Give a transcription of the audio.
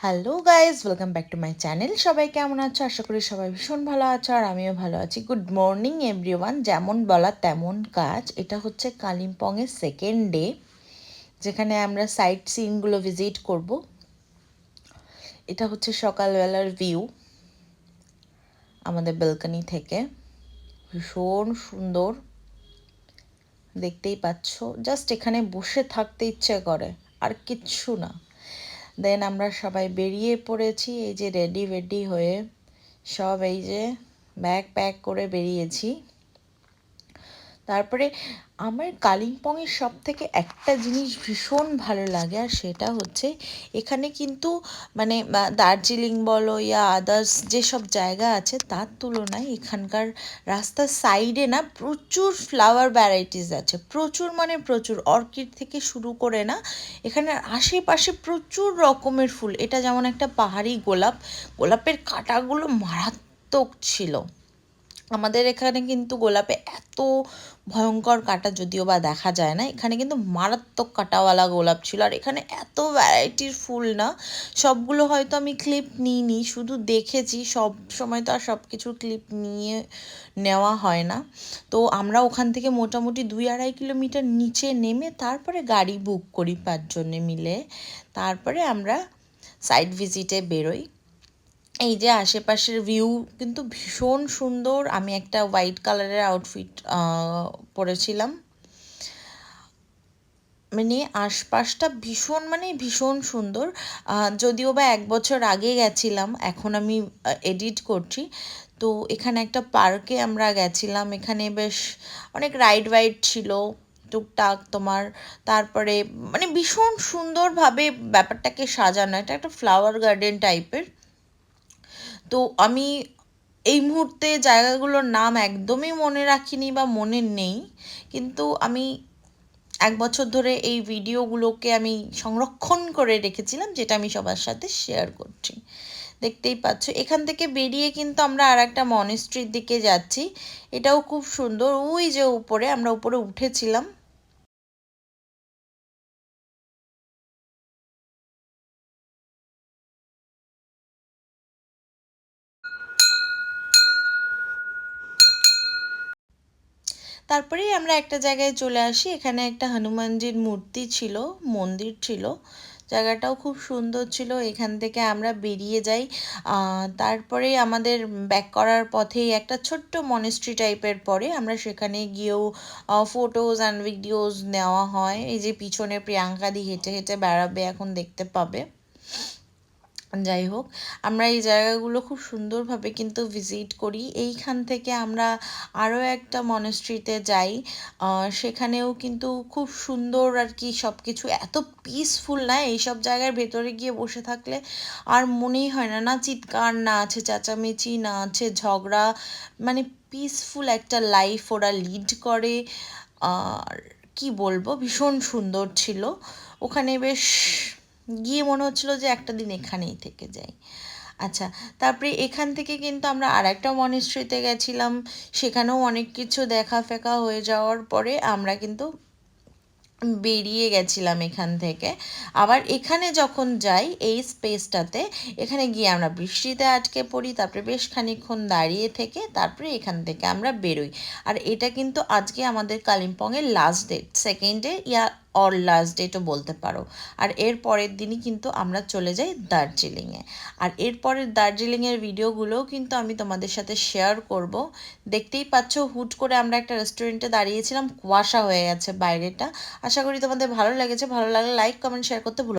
Hello guys, welcome back to my channel. সবাই কেমন আছো? আশা করি সবাই ভীষণ ভালো আছো, আর আমিও ভালো আছি। Good morning everyone. যেমন বলা তেমন কাজ। এটা হচ্ছে কালিম্পংয়ের সেকেন্ড ডে, যেখানে আমরা সাইট সিনগুলো ভিজিট করব। এটা হচ্ছে সকালবেলার ভিউ আমাদের ব্যালকনি থেকে। ভীষণ সুন্দর, দেখতেই পাচ্ছ। জাস্ট এখানে বসে থাকতে ইচ্ছে করে, আর কিচ্ছু না। দেন আমরা সবাই বেরিয়ে পড়েছি, এই যে রেডি ওয়েডি হয়ে সব এই যে ব্যাগ প্যাক করে বেরিয়েছি। তারপরে আমার কালিম্পংয়ের সব থেকে একটা জিনিস ভীষণ ভালো লাগে, আর সেটা হচ্ছে এখানে কিন্তু মানে দার্জিলিং বলো ইয়া আদার্স যেসব জায়গা আছে তার তুলনায় এখানকার রাস্তার সাইডে না প্রচুর ফ্লাওয়ার ভ্যারাইটিস আছে। প্রচুর মানে প্রচুর, অর্কিড থেকে শুরু করে না এখানে আশেপাশে প্রচুর রকমের ফুল। এটা যেমন একটা পাহাড়ি গোলাপ, গোলাপের কাঁটাগুলো মারাত্মক ছিল। আমাদের এখানে কিন্তু গোলাপে এত ভয়ঙ্কর কাঁটা যদিও বা দেখা যায় না, এখানে কিন্তু মারাত্মক কাঁটাওয়ালা গোলাপ ছিল। আর এখানে এত ভ্যারাইটির ফুল না, সবগুলো হয়তো আমি ক্লিপ নিইনি, শুধু দেখেছি। সব সময় তো আর সব কিছুর ক্লিপ নিয়ে নেওয়া হয় না। তো আমরা ওখান থেকে মোটামুটি 2-2.5 কিলোমিটার নিচে নেমে তারপরে গাড়ি বুক করি 5 জনে মিলে। তারপরে আমরা সাইট ভিজিটে বেরোই। এই যে আশেপাশের ভিউ কিন্তু ভীষণ সুন্দর। আমি একটা হোয়াইট কালারের আউটফিট পরেছিলাম। মানে আশপাশটা ভীষণ মানে ভীষণ সুন্দর। যদিও বা 1 বছর আগে গেছিলাম, এখন আমি এডিট করছি। তো এখানে একটা পার্কে আমরা গেছিলাম, এখানে বেশ অনেক রাইড ওয়াইড ছিল টুকটাক তোমার। তারপরে মানে ভীষণ সুন্দরভাবে ব্যাপারটাকে সাজানো, এটা একটা ফ্লাওয়ার গার্ডেন টাইপের। তো আমি এই মুহূর্তে জায়গাগুলোর নাম একদমই মনে রাখিনি বা মনে নেই, কিন্তু আমি 1 বছর ধরে এই ভিডিওগুলোকে আমি সংরক্ষণ করে রেখেছিলাম, যেটা আমি সবার সাথে শেয়ার করছি। দেখতেই পাচ্ছ এখান থেকে বেরিয়ে কিন্তু আমরা আর একটা মনেস্ট্রির দিকে যাচ্ছি। এটাও খুব সুন্দর। ওই যে উপরে আমরা উপরে উঠেছিলাম। তারপরেই আমরা একটা জায়গায় চলে আসি, এখানে একটা হনুমানজির মূর্তি ছিল, মন্দির ছিল। জায়গাটাও খুব সুন্দর ছিল। এখান থেকে আমরা বেরিয়ে যাই। তারপরে আমাদের ব্যাক করার পথেই একটা ছোট্ট মনেস্ট্রি টাইপের পড়ে, আমরা সেখানে গিয়েও ফটোজ অ্যান্ড ভিডিওস নেওয়া হয়। এই যে পিছনে প্রিয়াঙ্কাদি হেঁটে হেঁটে বেড়াবে, এখন দেখতে পাবে। যাই হোক, আমরা এই জায়গাগুলো খুব সুন্দরভাবে কিন্তু ভিজিট করি। এইখান থেকে আমরা আরও একটা মনেস্ট্রিতে যাই। সেখানেও কিন্তু খুব সুন্দর আর কি, সব কিছু এত পিসফুল না, এইসব জায়গার ভেতরে গিয়ে বসে থাকলে আর মনেই হয় না, না চিৎকার, না আছে চেঁচামেচি, না আছে ঝগড়া। মানে পিসফুল একটা লাইফ ওরা লিড করে। আর কি বলবো, ভীষণ সুন্দর ছিল। ওখানে বেশ গিয়ে মনে হচ্ছিল যে একটা দিন এখানেই থেকে যাই। আচ্ছা, তারপরে এখান থেকে কিন্তু আমরা আর একটা মনেস্ট্রিতে গেছিলাম। সেখানেও অনেক কিছু দেখা ফেকা হয়ে যাওয়ার পরে আমরা কিন্তু বেরিয়ে গেছিলাম এখান থেকে। আবার এখানে যখন যাই এই স্পেসটাতে, এখানে গিয়ে আমরা বৃষ্টিতে আটকে পড়ি, তারপরে বেশ খানিকক্ষণ দাঁড়িয়ে থেকে তারপরে এখান থেকে আমরা বেরোই। আর এটা কিন্তু আজকে আমাদের কালিম্পংয়ের লাস্ট ডেট, সেকেন্ড ডে ইয়া অর লাস্ট ডেটও বলতে পারো। আর এর পরের দিনই কিন্তু আমরা চলে যাই দার্জিলিংয়ে। আর এরপরের দার্জিলিংয়ের ভিডিওগুলোও কিন্তু আমি তোমাদের সাথে শেয়ার করব। দেখতেই পাচ্ছ, হুট করে আমরা একটা রেস্টুরেন্টে দাঁড়িয়েছিলাম, কুয়াশা হয়ে গেছে বাইরেটা। আশা করি তোমাদের ভালো লেগেছে। ভালো লাগলে লাইক কমেন্ট শেয়ার করতে ভুলো